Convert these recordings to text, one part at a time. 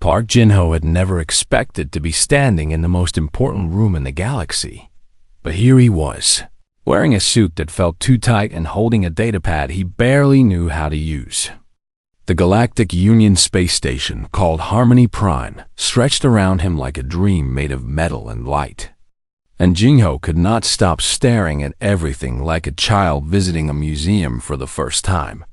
Park Jin-ho had never expected to be standing in the most important room in the galaxy. But here he was, wearing a suit that felt too tight and holding a datapad he barely knew how to use. The Galactic Union space station, called Harmony Prime, stretched around him like a dream made of metal and light. And Jin-ho could not stop staring at everything like a child visiting a museum for the first time.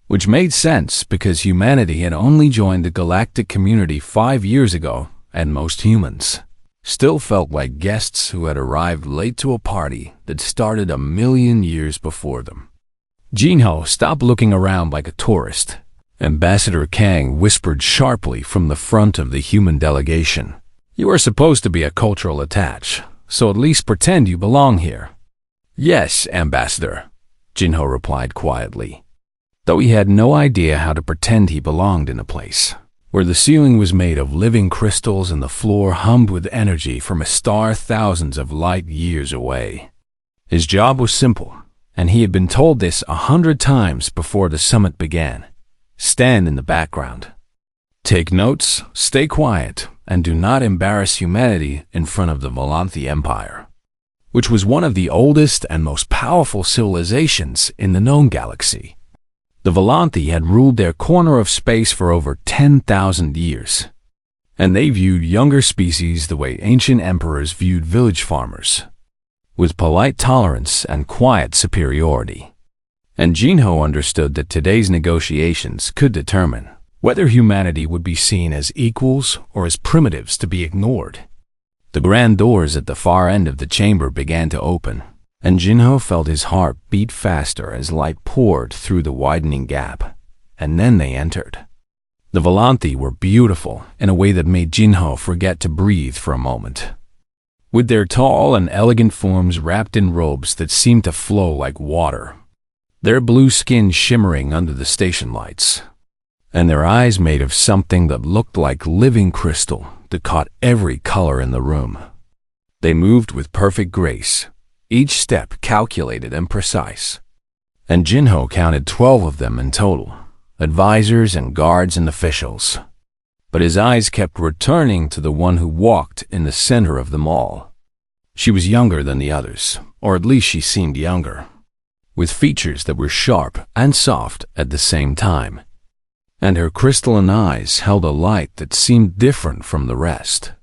Which made sense because humanity had only joined the galactic community 5 years ago, and most humans still felt like guests who had arrived late to a party that started 1,000,000 years before them. Jin-ho stopped looking around like a tourist. Ambassador Kang whispered sharply from the front of the human delegation. "You are supposed to be a cultural attaché, so at least pretend you belong here." "Yes, Ambassador," Jin-ho replied quietly, though he had no idea how to pretend he belonged in a place where the ceiling was made of living crystals and the floor hummed with energy from a star thousands of light years away. His job was simple, and he had been told this 100 times before the summit began. Stand in the background. Take notes, stay quiet, and do not embarrass humanity in front of the Volanthi Empire, which was one of the oldest and most powerful civilizations in the known galaxy. The Volanthi had ruled their corner of space for over 10,000 years, and they viewed younger species the way ancient emperors viewed village farmers, with polite tolerance and quiet superiority. And Jin-ho understood that today's negotiations could determine whether humanity would be seen as equals or as primitives to be ignored. The grand doors at the far end of the chamber began to open, and Jin-ho felt his heart beat faster as light poured through the widening gap, and then they entered. The Volanthi were beautiful in a way that made Jin-ho forget to breathe for a moment. With their tall and elegant forms wrapped in robes that seemed to flow like water, their blue skin shimmering under the station lights, and their eyes made of something that looked like living crystal that caught every color in the room. They moved with perfect grace, each step calculated and precise. And Jin-ho counted 12 of them in total, advisors and guards and officials. But his eyes kept returning to the one who walked in the center of them all. She was younger than the others, or at least she seemed younger, with features that were sharp and soft at the same time. And her crystalline eyes held a light that seemed different from the rest.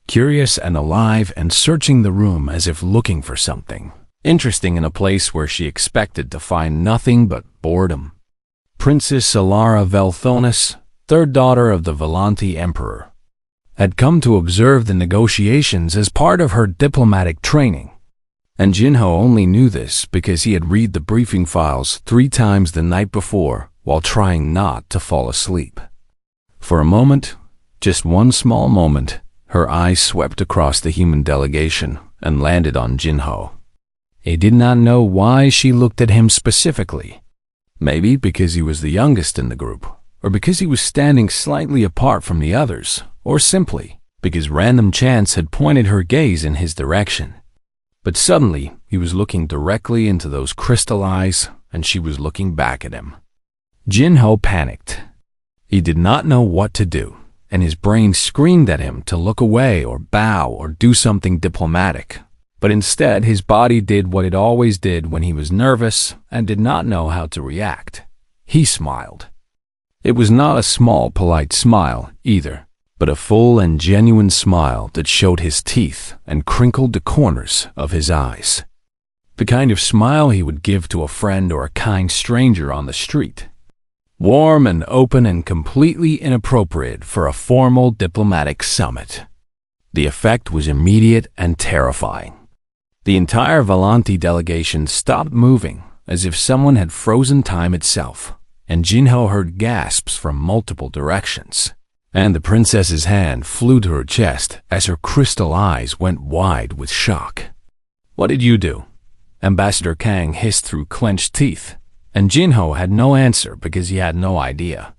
Curious and alive and searching the room as if looking for something interesting in a place where she expected to find nothing but boredom. Princess Solara Velthonis, third daughter of the Volanthi Emperor, had come to observe the negotiations as part of her diplomatic training, and Jin-ho only knew this because he had read the briefing files 3 times the night before while trying not to fall asleep. For a moment, just one small moment, her eyes swept across the human delegation and landed on Jin-ho. He did not know why she looked at him specifically. Maybe because he was the youngest in the group, or because he was standing slightly apart from the others, or simply because random chance had pointed her gaze in his direction. But suddenly, he was looking directly into those crystal eyes, and she was looking back at him. Jin-ho panicked. He did not know what to do, and his brain screamed at him to look away or bow or do something diplomatic. But instead, his body did what it always did when he was nervous and did not know how to react. He smiled. It was not a small, polite smile, either, but a full and genuine smile that showed his teeth and crinkled the corners of his eyes. The kind of smile he would give to a friend or a kind stranger on the street. Warm and open and completely inappropriate for a formal diplomatic summit. The effect was immediate and terrifying. The entire Volanthi delegation stopped moving, as if someone had frozen time itself, and Jin-ho heard gasps from multiple directions. And the princess's hand flew to her chest as her crystal eyes went wide with shock. "What did you do?" Ambassador Kang hissed through clenched teeth, and Jin-ho had no answer because he had no idea.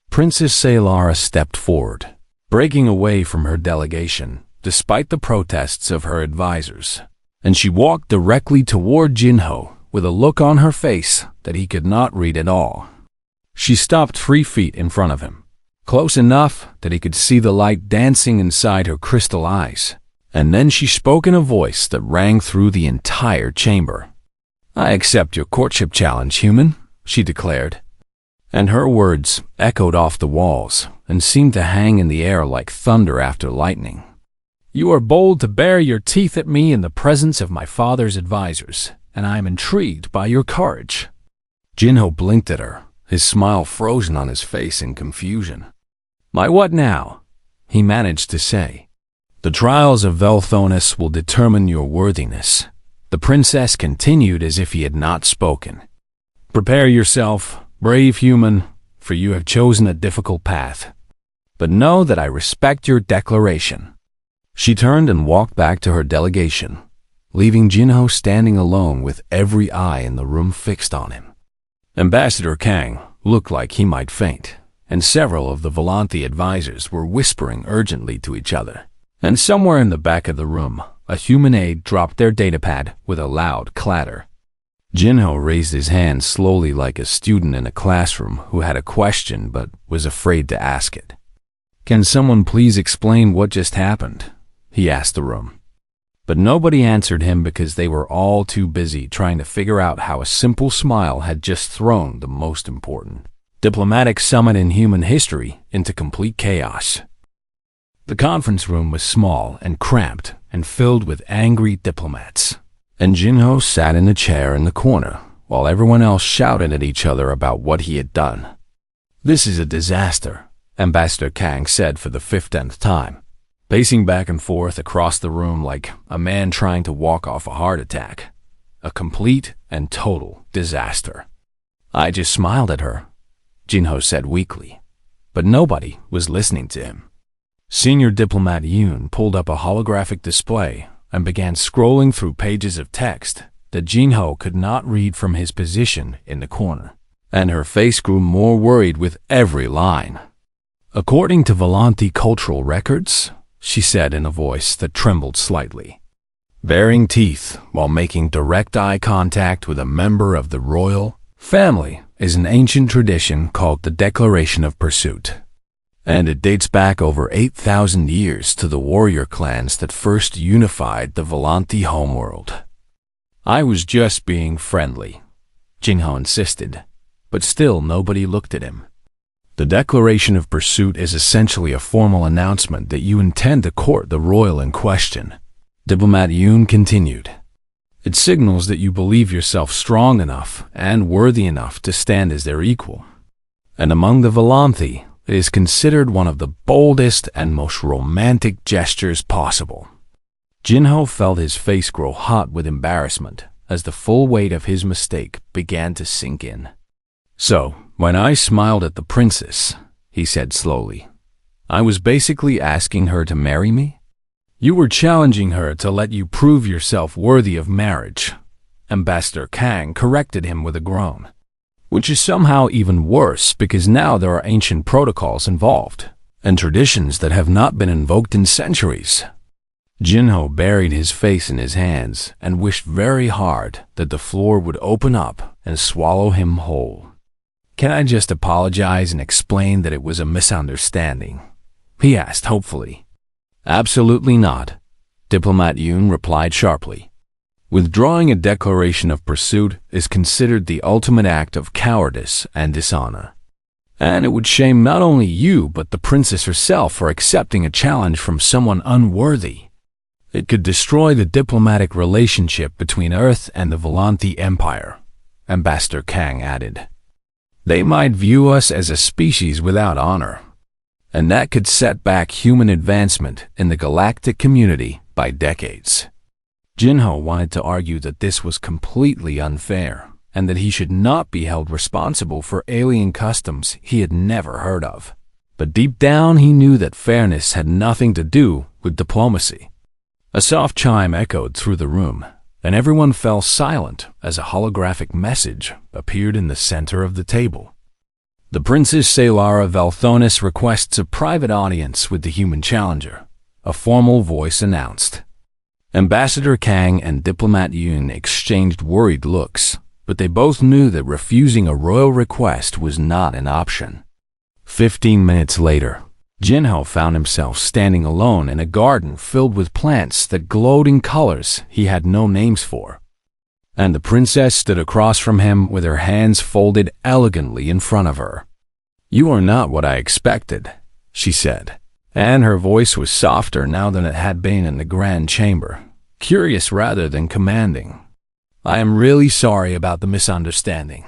Princess Solara stepped forward, breaking away from her delegation, despite the protests of her advisors, and she walked directly toward Jin-ho with a look on her face that he could not read at all. She stopped 3 feet in front of him, close enough that he could see the light dancing inside her crystal eyes. And then she spoke in a voice that rang through the entire chamber. "I accept your courtship challenge, human," she declared. And her words echoed off the walls and seemed to hang in the air like thunder after lightning. "You are bold to bare your teeth at me in the presence of my father's advisors, and I am intrigued by your courage." Jinho blinked at her, his smile frozen on his face in confusion. "My what now?" he managed to say. "The trials of Velthonis will determine your worthiness," the princess continued as if he had not spoken. "Prepare yourself, brave human, for you have chosen a difficult path. But know that I respect your declaration." She turned and walked back to her delegation, leaving Jinho standing alone with every eye in the room fixed on him. Ambassador Kang looked like he might faint, and several of the Volanthi advisors were whispering urgently to each other. And somewhere in the back of the room, a human aide dropped their datapad with a loud clatter. Jinho raised his hand slowly like a student in a classroom who had a question but was afraid to ask it. "Can someone please explain what just happened?" he asked the room. But nobody answered him because they were all too busy trying to figure out how a simple smile had just thrown the most important diplomatic summit in human history into complete chaos. The conference room was small and cramped and filled with angry diplomats, and Jinho sat in a chair in the corner while everyone else shouted at each other about what he had done. "This is a disaster," Ambassador Kang said for the 15th time, pacing back and forth across the room like a man trying to walk off a heart attack. "A complete and total disaster." "I just smiled at her," Jinho said weakly, but nobody was listening to him. Senior diplomat Yoon pulled up a holographic display and began scrolling through pages of text that Jinho could not read from his position in the corner, and her face grew more worried with every line. "According to Volanthi cultural records," she said in a voice that trembled slightly, "baring teeth while making direct eye contact with a member of the royal family is an ancient tradition called the Declaration of Pursuit, and it dates back over 8,000 years to the warrior clans that first unified the Volanthi homeworld." "I was just being friendly," Jinho insisted, but still nobody looked at him. "The Declaration of Pursuit is essentially a formal announcement that you intend to court the royal in question," Diplomat Yoon continued. "It signals that you believe yourself strong enough and worthy enough to stand as their equal. And among the Volanthi, it is considered one of the boldest and most romantic gestures possible." Jinho felt his face grow hot with embarrassment as the full weight of his mistake began to sink in. "So, when I smiled at the princess," he said slowly, "I was basically asking her to marry me?" "You were challenging her to let you prove yourself worthy of marriage," Ambassador Kang corrected him with a groan. "Which is somehow even worse because now there are ancient protocols involved, and traditions that have not been invoked in centuries." Jinho buried his face in his hands and wished very hard that the floor would open up and swallow him whole. "Can I just apologize and explain that it was a misunderstanding?" he asked hopefully. "Absolutely not," Diplomat Yoon replied sharply. "Withdrawing a declaration of pursuit is considered the ultimate act of cowardice and dishonor. And it would shame not only you but the princess herself for accepting a challenge from someone unworthy. It could destroy the diplomatic relationship between Earth and the Volanthi Empire," Ambassador Kang added. "They might view us as a species without honor, and that could set back human advancement in the galactic community by decades." Jinho wanted to argue that this was completely unfair and that he should not be held responsible for alien customs he had never heard of. But deep down he knew that fairness had nothing to do with diplomacy. A soft chime echoed through the room, and everyone fell silent as a holographic message appeared in the center of the table. "The Princess Salara Velthonis requests a private audience with the human challenger," a formal voice announced. Ambassador Kang and Diplomat Yoon exchanged worried looks, but they both knew that refusing a royal request was not an option. 15 minutes later, Jinho found himself standing alone in a garden filled with plants that glowed in colors he had no names for. And the princess stood across from him with her hands folded elegantly in front of her. "You are not what I expected," she said, and her voice was softer now than it had been in the grand chamber, curious rather than commanding. "I am really sorry about the misunderstanding,"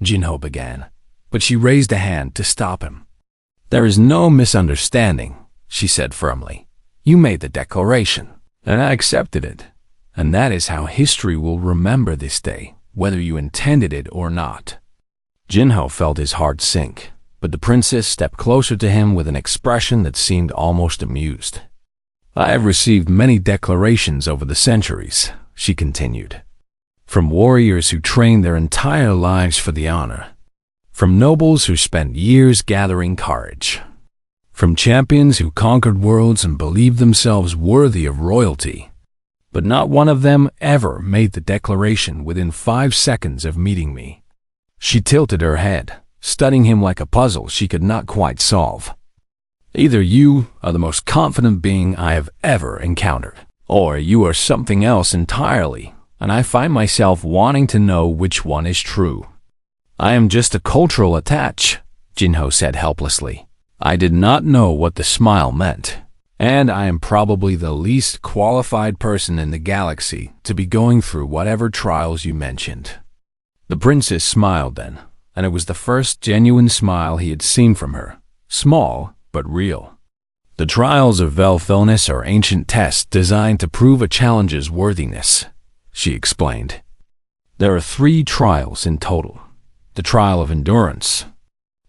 Jinho began, but she raised a hand to stop him. "There is no misunderstanding," she said firmly. "You made the declaration, and I accepted it, and that is how history will remember this day, whether you intended it or not." Jinho felt his heart sink, but the princess stepped closer to him with an expression that seemed almost amused. "I have received many declarations over the centuries," she continued, "from warriors who trained their entire lives for the honor, from nobles who spent years gathering courage, from champions who conquered worlds and believed themselves worthy of royalty. But not one of them ever made the declaration within 5 seconds of meeting me." She tilted her head, studying him like a puzzle she could not quite solve. "Either you are the most confident being I have ever encountered, or you are something else entirely, and I find myself wanting to know which one is true." "I am just a cultural attach," Jinho said helplessly. I did not know what the smile meant, and I am probably the least qualified person in the galaxy to be going through whatever trials you mentioned. The princess smiled then, and it was the first genuine smile he had seen from her, small but real. "The trials of Velfilnus are ancient tests designed to prove a challenge's worthiness," she explained. "There are 3 trials in total: the trial of endurance,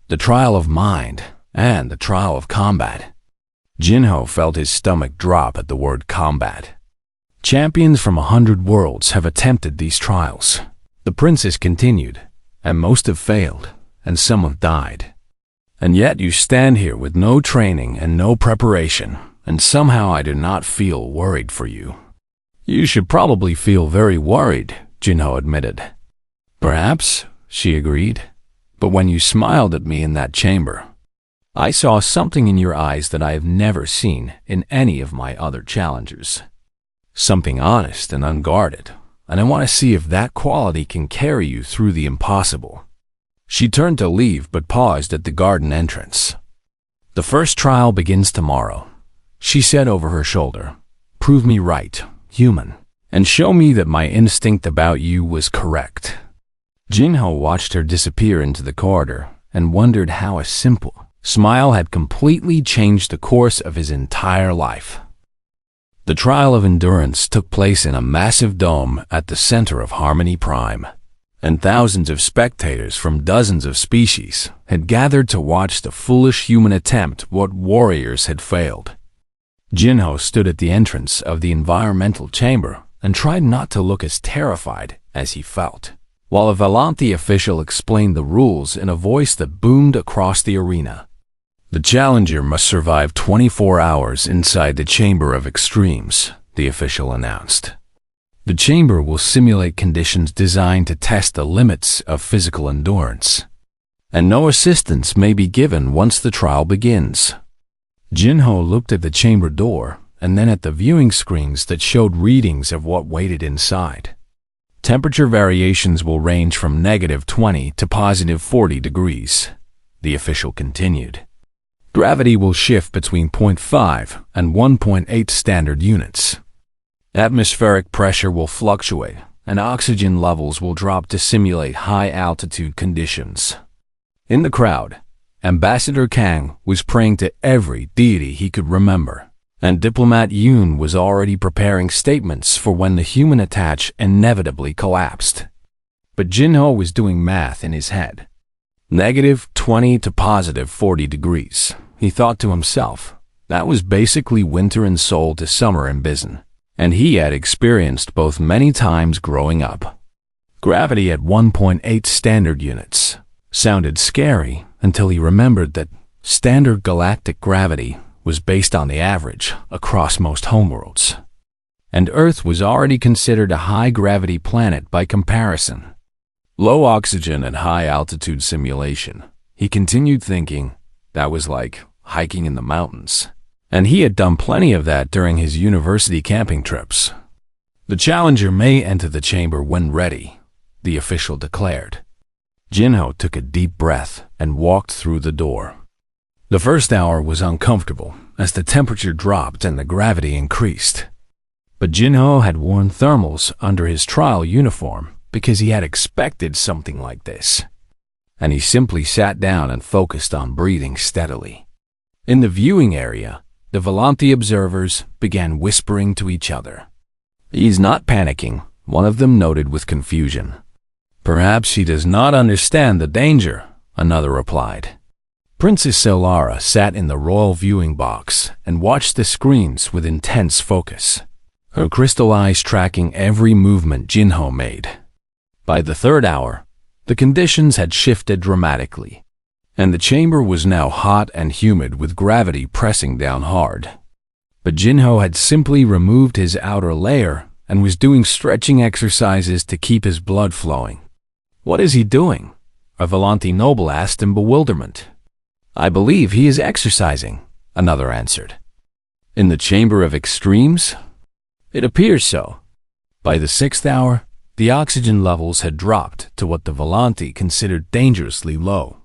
the trial of mind, and the trial of combat." Jinho felt his stomach drop at the word combat. "Champions from 100 worlds have attempted these trials," the princess continued, "and most have failed, and some have died. And yet you stand here with no training and no preparation, and somehow I do not feel worried for you." "You should probably feel very worried," Jinho admitted. "Perhaps," she agreed, "but when you smiled at me in that chamber, I saw something in your eyes that I have never seen in any of my other challengers. Something honest and unguarded, and I want to see if that quality can carry you through the impossible." She turned to leave but paused at the garden entrance. "The first trial begins tomorrow," she said over her shoulder. "Prove me right, human, and show me that my instinct about you was correct." Jinho watched her disappear into the corridor and wondered how a simple smile had completely changed the course of his entire life. The trial of endurance took place in a massive dome at the center of Harmony Prime, and thousands of spectators from dozens of species had gathered to watch the foolish human attempt what warriors had failed. Jinho stood at the entrance of the environmental chamber and tried not to look as terrified as he felt, while a Valanthi official explained the rules in a voice that boomed across the arena. "The challenger must survive 24 hours inside the Chamber of Extremes," the official announced. "The chamber will simulate conditions designed to test the limits of physical endurance, and no assistance may be given once the trial begins." Jinho looked at the chamber door and then at the viewing screens that showed readings of what waited inside. "Temperature variations will range from -20 to +40 degrees," the official continued. "Gravity will shift between 0.5 and 1.8 standard units. Atmospheric pressure will fluctuate, and oxygen levels will drop to simulate high-altitude conditions." In the crowd, Ambassador Kang was praying to every deity he could remember, and Diplomat Yoon was already preparing statements for when the human attach inevitably collapsed. But Jinho was doing math in his head. -20 to +40 degrees, he thought to himself. That was basically winter in Seoul to summer in Bizen, and he had experienced both many times growing up. Gravity at 1.8 standard units sounded scary until he remembered that standard galactic gravity was based on the average across most homeworlds, and Earth was already considered a high-gravity planet by comparison. Low oxygen and high-altitude simulation, he continued thinking, That was like hiking in the mountains. And he had done plenty of that during his university camping trips. The challenger may enter the chamber when ready, the official declared. Jinho took a deep breath and walked through the door. The first hour was uncomfortable as the temperature dropped and the gravity increased. But Jinho had worn thermals under his trial uniform because he had expected something like this. And he simply sat down and focused on breathing steadily. In the viewing area, the Volanti observers began whispering to each other. "He's not panicking," one of them noted with confusion. "Perhaps he does not understand the danger," another replied. Princess Solara sat in the royal viewing box and watched the screens with intense focus, her crystal eyes tracking every movement Jinho made. By the third hour, the conditions had shifted dramatically, and the chamber was now hot and humid with gravity pressing down hard. But Jinho had simply removed his outer layer and was doing stretching exercises to keep his blood flowing. "What is he doing?" a Volanti noble asked in bewilderment. "I believe he is exercising," another answered. "In the Chamber of Extremes?" "It appears so." By the sixth hour, the oxygen levels had dropped to what the Volanti considered dangerously low,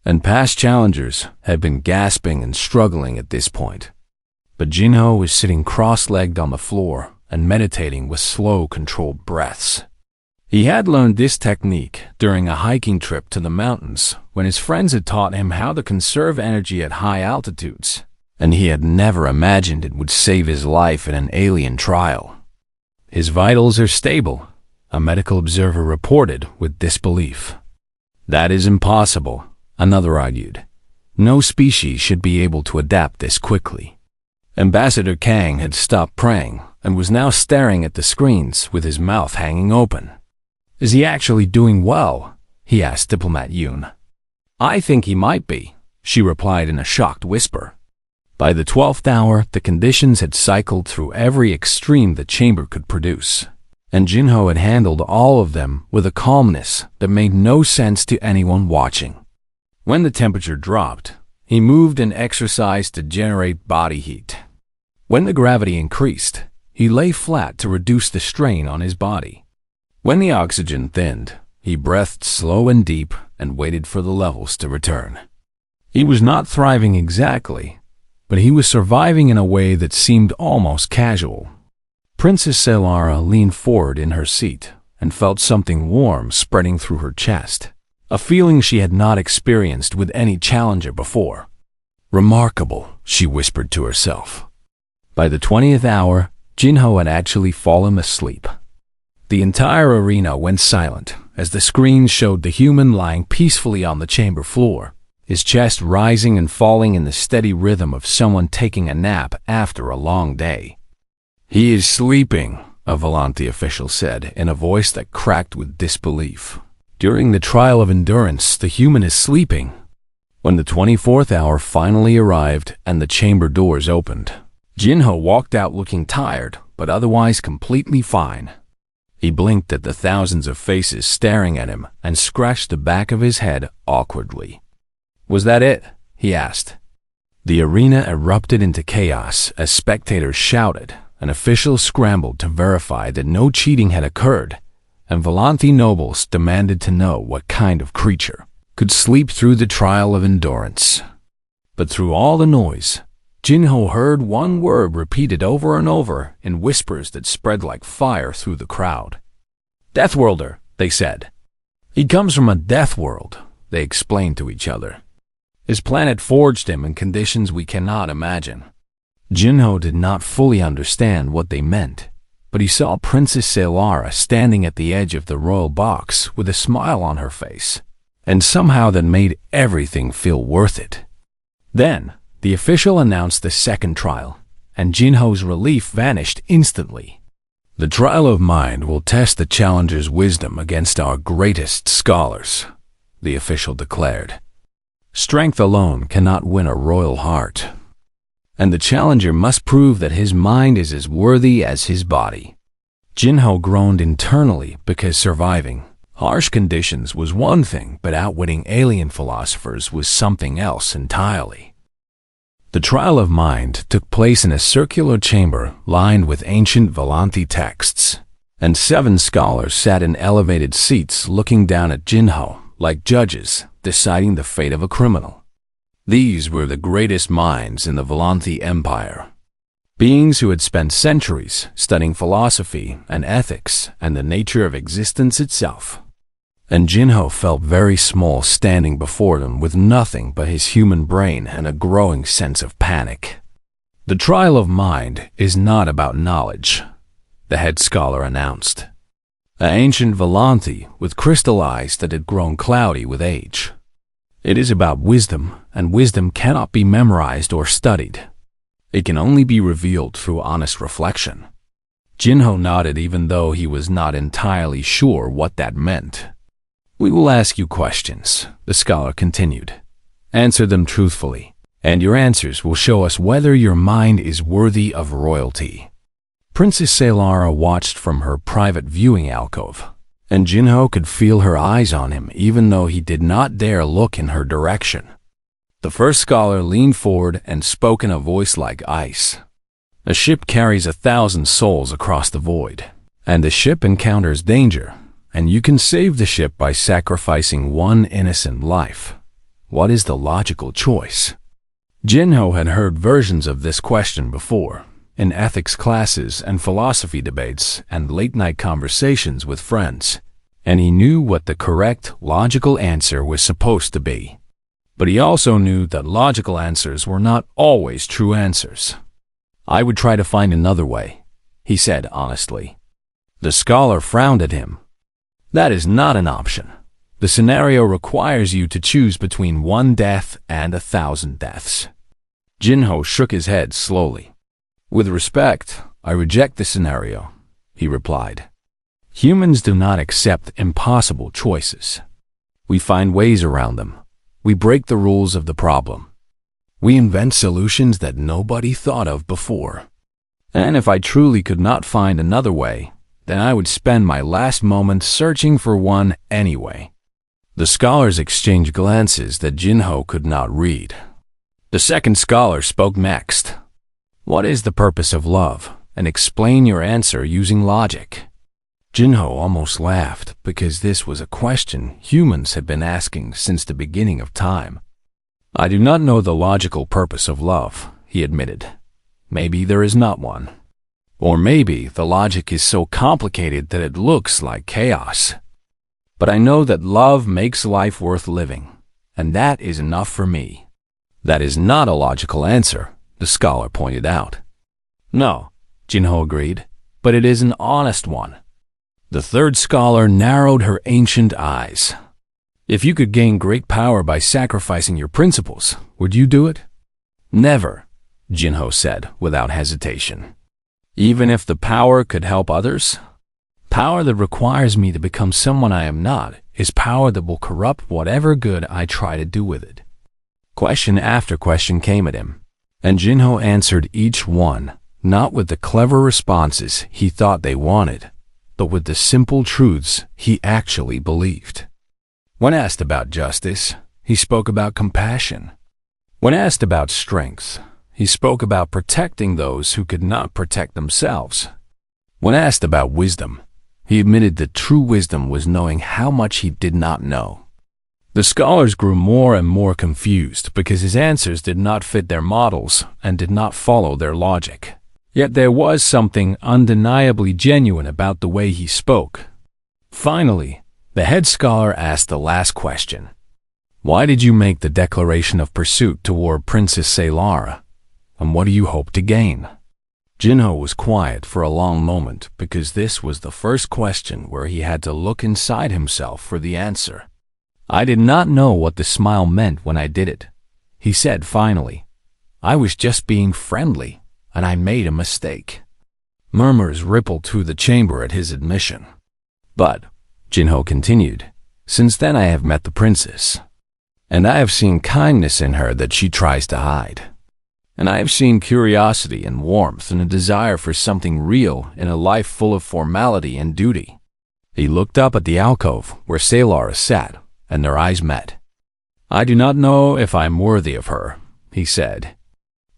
and past challengers had been gasping and struggling at this point. But Jinho was sitting cross-legged on the floor and meditating with slow, controlled breaths. He had learned this technique during a hiking trip to the mountains when his friends had taught him how to conserve energy at high altitudes, and he had never imagined it would save his life in an alien trial. "His vitals are stable," a medical observer reported with disbelief. "That is impossible," another argued. "No species should be able to adapt this quickly." Ambassador Kang had stopped praying and was now staring at the screens with his mouth hanging open. "Is he actually doing well?" he asked Diplomat Yoon. "I think he might be," she replied in a shocked whisper. By the 12th hour, the conditions had cycled through every extreme the chamber could produce, and Jinho had handled all of them with a calmness that made no sense to anyone watching. When the temperature dropped, he moved and exercised to generate body heat. When the gravity increased, he lay flat to reduce the strain on his body. When the oxygen thinned, he breathed slow and deep and waited for the levels to return. He was not thriving exactly, but he was surviving in a way that seemed almost casual. Princess Solara leaned forward in her seat and felt something warm spreading through her chest, a feeling she had not experienced with any challenger before. "Remarkable," she whispered to herself. By the 20th hour, Jinho had actually fallen asleep. The entire arena went silent as the screens showed the human lying peacefully on the chamber floor, his chest rising and falling in the steady rhythm of someone taking a nap after a long day. "He is sleeping," a Volanti official said in a voice that cracked with disbelief. "During the trial of endurance, the human is sleeping." When the 24th hour finally arrived and the chamber doors opened, Jinho walked out looking tired but otherwise completely fine. He blinked at the thousands of faces staring at him and scratched the back of his head awkwardly. "Was that it?" he asked. The arena erupted into chaos as spectators shouted, and officials scrambled to verify that no cheating had occurred, and Volanti nobles demanded to know what kind of creature could sleep through the trial of endurance. But through all the noise, Jinho heard one word repeated over and over in whispers that spread like fire through the crowd. "Deathworlder," they said. "He comes from a death world," they explained to each other. "His planet forged him in conditions we cannot imagine." Jinho did not fully understand what they meant, but he saw Princess Solara standing at the edge of the royal box with a smile on her face, and somehow that made everything feel worth it. Then, the official announced the second trial, and Jinho's relief vanished instantly. "The trial of mind will test the challenger's wisdom against our greatest scholars," the official declared. "Strength alone cannot win a royal heart, and the challenger must prove that his mind is as worthy as his body." Jinho groaned internally because surviving, Harsh conditions was one thing, but outwitting alien philosophers was something else entirely. The trial of mind took place in a circular chamber lined with ancient Volanthi texts, and 7 scholars sat in elevated seats looking down at Jinho like judges deciding the fate of a criminal. These were the greatest minds in the Volanthi Empire, beings who had spent centuries studying philosophy and ethics and the nature of existence itself. And Jinho felt very small standing before them with nothing but his human brain and a growing sense of panic. The trial of mind is not about knowledge, the head scholar announced. An ancient Volanthi with crystal eyes that had grown cloudy with age. It is about wisdom, and wisdom cannot be memorized or studied. It can only be revealed through honest reflection. Jinho nodded even though he was not entirely sure what that meant. We will ask you questions, the scholar continued. Answer them truthfully, and your answers will show us whether your mind is worthy of royalty. Princess Saylara watched from her private viewing alcove, and Jinho could feel her eyes on him even though he did not dare look in her direction. The first scholar leaned forward and spoke in a voice like ice. A ship carries 1,000 souls across the void, and the ship encounters danger, and you can save the ship by sacrificing one innocent life. What is the logical choice? Jinho had heard versions of this question before, in ethics classes and philosophy debates and late-night conversations with friends, and he knew what the correct, logical answer was supposed to be. But he also knew that logical answers were not always true answers. I would try to find another way, he said honestly. The scholar frowned at him. That is not an option. The scenario requires you to choose between 1 death and 1,000 deaths. Jinho shook his head slowly. With respect, I reject the scenario, he replied. Humans do not accept impossible choices. We find ways around them. We break the rules of the problem. We invent solutions that nobody thought of before. And if I truly could not find another way, then I would spend my last moments searching for one anyway. The scholars exchanged glances that Jinho could not read. The second scholar spoke next. What is the purpose of love? And explain your answer using logic. Jinho almost laughed because this was a question humans had been asking since the beginning of time. I do not know the logical purpose of love, he admitted. Maybe there is not one. Or maybe the logic is so complicated that it looks like chaos. But I know that love makes life worth living, and that is enough for me. That is not a logical answer, the scholar pointed out. No, Jinho agreed, but it is an honest one. The third scholar narrowed her ancient eyes. If you could gain great power by sacrificing your principles, would you do it? Never, Jinho said without hesitation. Even if the power could help others? Power that requires me to become someone I am not is power that will corrupt whatever good I try to do with it. Question after question came at him, and Jinho answered each one, not with the clever responses he thought they wanted, but with the simple truths he actually believed. When asked about justice, he spoke about compassion. When asked about strength, he spoke about protecting those who could not protect themselves. When asked about wisdom, he admitted that true wisdom was knowing how much he did not know. The scholars grew more and more confused because his answers did not fit their models and did not follow their logic. Yet there was something undeniably genuine about the way he spoke. Finally, the head scholar asked the last question. Why did you make the declaration of pursuit toward Princess Saylara? And what do you hope to gain? Jinho was quiet for a long moment because this was the first question where he had to look inside himself for the answer. I did not know what the smile meant when I did it, he said finally. I was just being friendly, and I made a mistake. Murmurs rippled through the chamber at his admission. But, Jinho continued, since then I have met the princess, and I have seen kindness in her that she tries to hide. And I have seen curiosity and warmth and a desire for something real in a life full of formality and duty. He looked up at the alcove where Sailora sat, and their eyes met. "I do not know if I am worthy of her," he said.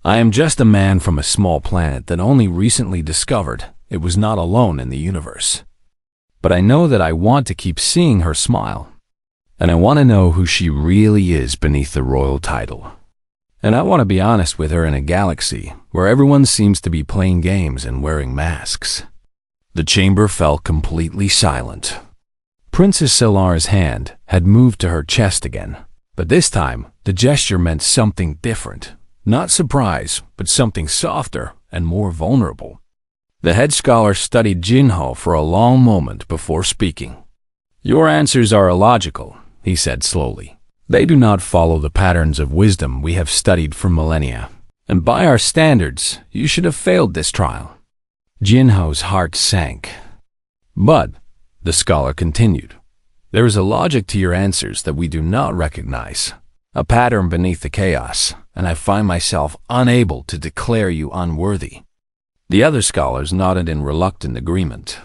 "I am just a man from a small planet that only recently discovered it was not alone in the universe. But I know that I want to keep seeing her smile, and I want to know who she really is beneath the royal title. And I want to be honest with her in a galaxy where everyone seems to be playing games and wearing masks." The chamber fell completely silent. Princess Sailora's hand had moved to her chest again, but this time the gesture meant something different. Not surprise, but something softer and more vulnerable. The head scholar studied Jinho for a long moment before speaking. "Your answers are illogical," he said slowly. "They do not follow the patterns of wisdom we have studied for millennia. And by our standards, you should have failed this trial." Jinho's heart sank. "But," the scholar continued, "there is a logic to your answers that we do not recognize, a pattern beneath the chaos, and I find myself unable to declare you unworthy." The other scholars nodded in reluctant agreement.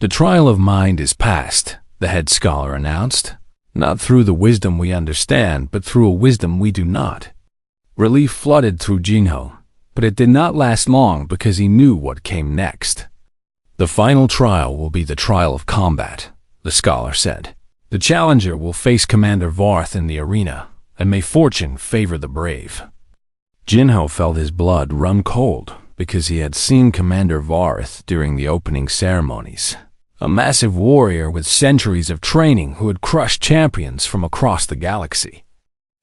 "The trial of mind is past," the head scholar announced, "not through the wisdom we understand, but through a wisdom we do not." Relief flooded through Jinho, but it did not last long because he knew what came next. "The final trial will be the trial of combat," the scholar said. "The challenger will face Commander Varth in the arena, and may fortune favor the brave." Jinho felt his blood run cold because he had seen Commander Varth during the opening ceremonies. A massive warrior with centuries of training who had crushed champions from across the galaxy.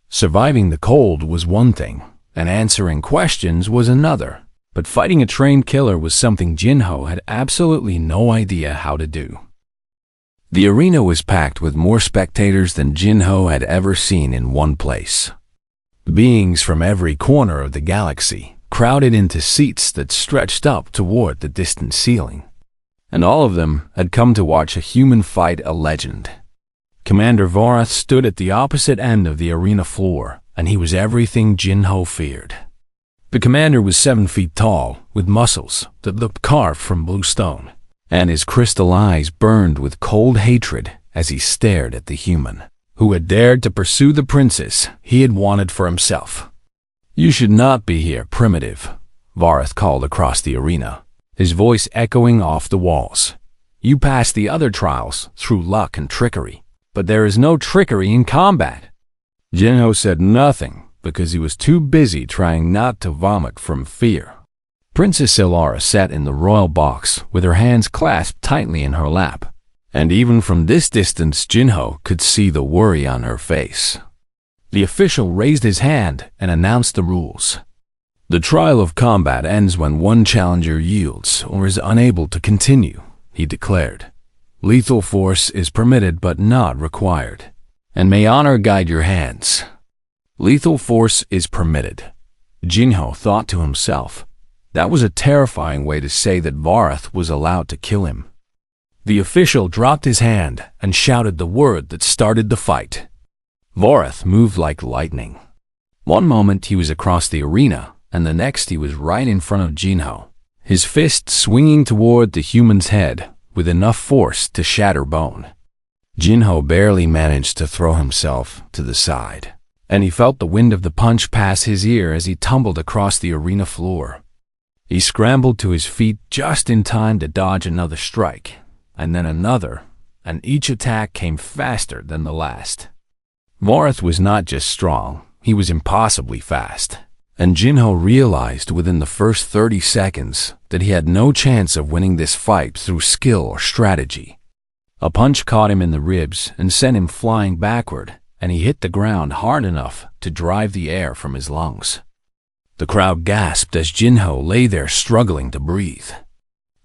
Surviving the cold was one thing, and answering questions was another, but fighting a trained killer was something Jinho had absolutely no idea how to do. The arena was packed with more spectators than Jinho had ever seen in one place. Beings from every corner of the galaxy crowded into seats that stretched up toward the distant ceiling, and all of them had come to watch a human fight a legend. Commander Varth stood at the opposite end of the arena floor, and he was everything Jinho feared. The commander was 7 feet tall, with muscles that looked carved from blue stone, and his crystal eyes burned with cold hatred as he stared at the human who had dared to pursue the princess he had wanted for himself. "You should not be here, primitive," Varth called across the arena, his voice echoing off the walls. "You passed the other trials through luck and trickery, but there is no trickery in combat." Jinho said nothing because he was too busy trying not to vomit from fear. Princess Sailora sat in the royal box with her hands clasped tightly in her lap, and even from this distance Jinho could see the worry on her face. The official raised his hand and announced the rules. "The trial of combat ends when one challenger yields or is unable to continue," he declared. "Lethal force is permitted but not required, and may honor guide your hands." Lethal force is permitted. Jinho thought to himself. That was a terrifying way to say that Varth was allowed to kill him. The official dropped his hand and shouted the word that started the fight. Varth moved like lightning. One moment he was across the arena, and the next he was right in front of Jinho, his fist swinging toward the human's head with enough force to shatter bone. Jinho barely managed to throw himself to the side, and he felt the wind of the punch pass his ear as he tumbled across the arena floor. He scrambled to his feet just in time to dodge another strike, and then another, and each attack came faster than the last. Varth was not just strong, he was impossibly fast, and Jinho realized within the first 30 seconds that he had no chance of winning this fight through skill or strategy. A punch caught him in the ribs and sent him flying backward, and he hit the ground hard enough to drive the air from his lungs. The crowd gasped as Jinho lay there struggling to breathe.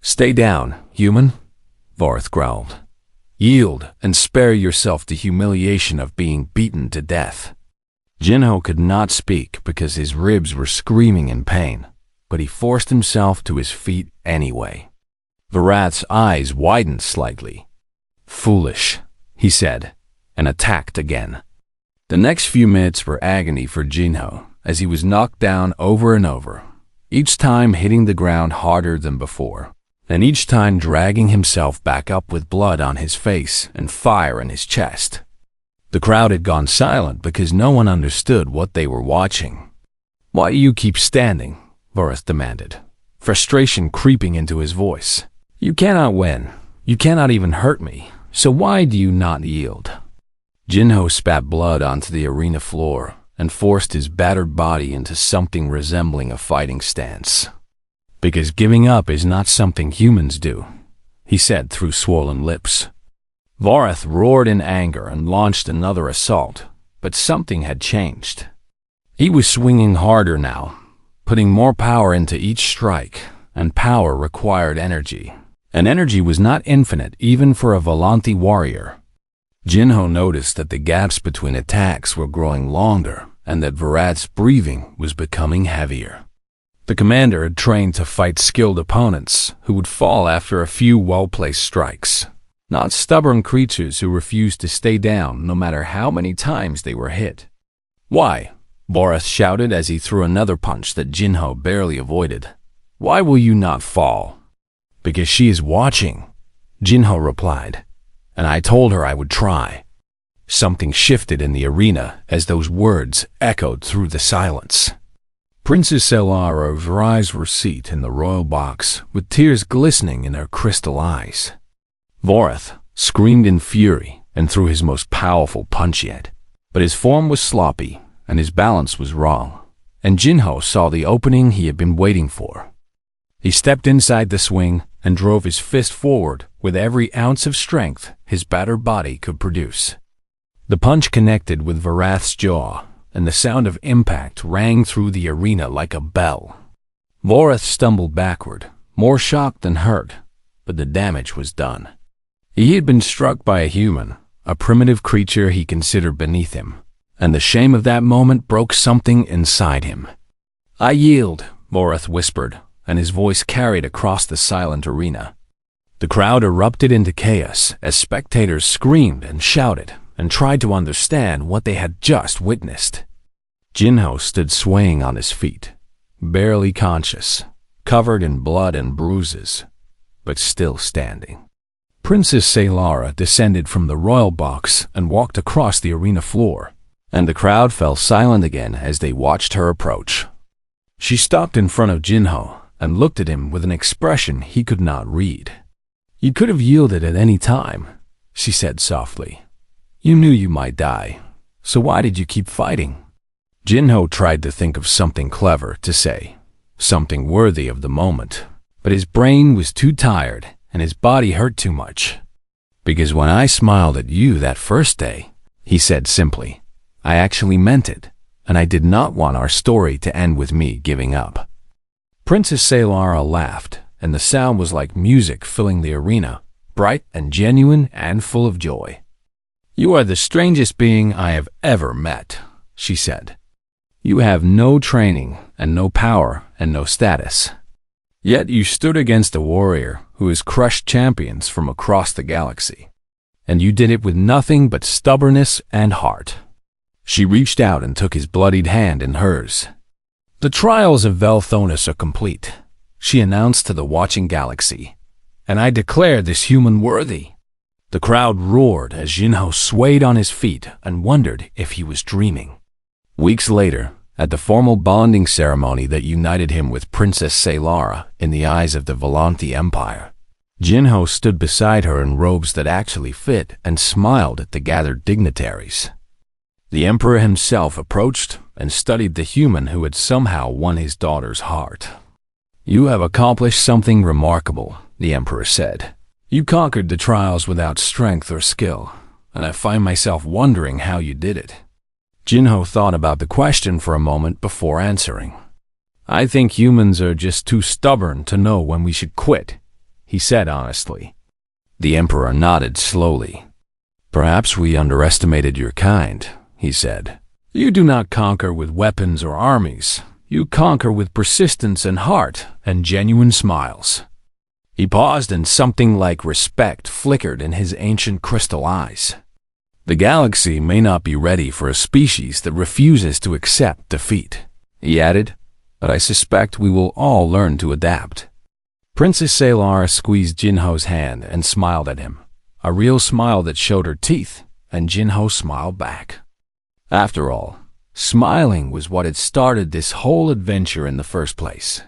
"Stay down, human," Varth growled. "Yield and spare yourself the humiliation of being beaten to death." Jinho could not speak because his ribs were screaming in pain, but he forced himself to his feet anyway. Varath's eyes widened slightly. "Foolish," he said, and attacked again. The next few minutes were agony for Jinho as he was knocked down over and over, each time hitting the ground harder than before. and each time dragging himself back up with blood on his face and fire in his chest. The crowd had gone silent because no one understood what they were watching. "Why do you keep standing?" Voreth demanded, frustration creeping into his voice. "You cannot win. You cannot even hurt me. So why do you not yield?" Jinho spat blood onto the arena floor and forced his battered body into something resembling a fighting stance. "Because giving up is not something humans do," he said through swollen lips. Voreth roared in anger and launched another assault, but something had changed. He was swinging harder now, putting more power into each strike, and power required energy. And energy was not infinite even for a Volanthi warrior. Jinho noticed that the gaps between attacks were growing longer and that Vorath's breathing was becoming heavier. The commander had trained to fight skilled opponents who would fall after a few well-placed strikes, not stubborn creatures who refused to stay down no matter how many times they were hit. "Why?" Voreth shouted as he threw another punch that Jinho barely avoided. "Why will you not fall?" "Because she is watching," Jinho replied, "and I told her I would try." Something shifted in the arena as those words echoed through the silence. Princess Elaro's eyes were set in the royal box, with tears glistening in her crystal eyes. Voreth screamed in fury and threw his most powerful punch yet, but his form was sloppy and his balance was wrong, and Jinho saw the opening he had been waiting for. He stepped inside the swing and drove his fist forward with every ounce of strength his battered body could produce. The punch connected with Vorath's jaw, and the sound of impact rang through the arena like a bell. Voreth stumbled backward, more shocked than hurt, but the damage was done. He had been struck by a human, a primitive creature he considered beneath him, and the shame of that moment broke something inside him. "I yield," Voreth whispered, and his voice carried across the silent arena. The crowd erupted into chaos as spectators screamed and shouted and tried to understand what they had just witnessed. Jinho stood swaying on his feet, barely conscious, covered in blood and bruises, but still standing. Princess Selara descended from the royal box and walked across the arena floor, and the crowd fell silent again as they watched her approach. She stopped in front of Jinho and looked at him with an expression he could not read. "You could have yielded at any time," she said softly. "You knew you might die, so why did you keep fighting?" Jinho tried to think of something clever to say, something worthy of the moment, but his brain was too tired and his body hurt too much. "Because when I smiled at you that first day," he said simply, "I actually meant it, and I did not want our story to end with me giving up." Princess Selara laughed, and the sound was like music filling the arena, bright and genuine and full of joy. "You are the strangest being I have ever met," she said. "You have no training and no power and no status. Yet you stood against a warrior who has crushed champions from across the galaxy. And you did it with nothing but stubbornness and heart." She reached out and took his bloodied hand in hers. "The trials of Velthonus are complete," she announced to the watching galaxy, "and I declare this human worthy." The crowd roared as Jinho swayed on his feet and wondered if he was dreaming. Weeks later, at the formal bonding ceremony that united him with Princess Selara in the eyes of the Volanthi Empire, Jinho stood beside her in robes that actually fit and smiled at the gathered dignitaries. The Emperor himself approached and studied the human who had somehow won his daughter's heart. "You have accomplished something remarkable," the Emperor said. "You conquered the trials without strength or skill, and I find myself wondering how you did it." Jinho thought about the question for a moment before answering. "I think humans are just too stubborn to know when we should quit," he said honestly. The Emperor nodded slowly. "Perhaps we underestimated your kind," he said. "You do not conquer with weapons or armies. You conquer with persistence and heart and genuine smiles." He paused and something like respect flickered in his ancient crystal eyes. "The galaxy may not be ready for a species that refuses to accept defeat," he added, "but I suspect we will all learn to adapt." Princess Sailora squeezed Jinho's hand and smiled at him, a real smile that showed her teeth, and Jinho smiled back. After all, smiling was what had started this whole adventure in the first place.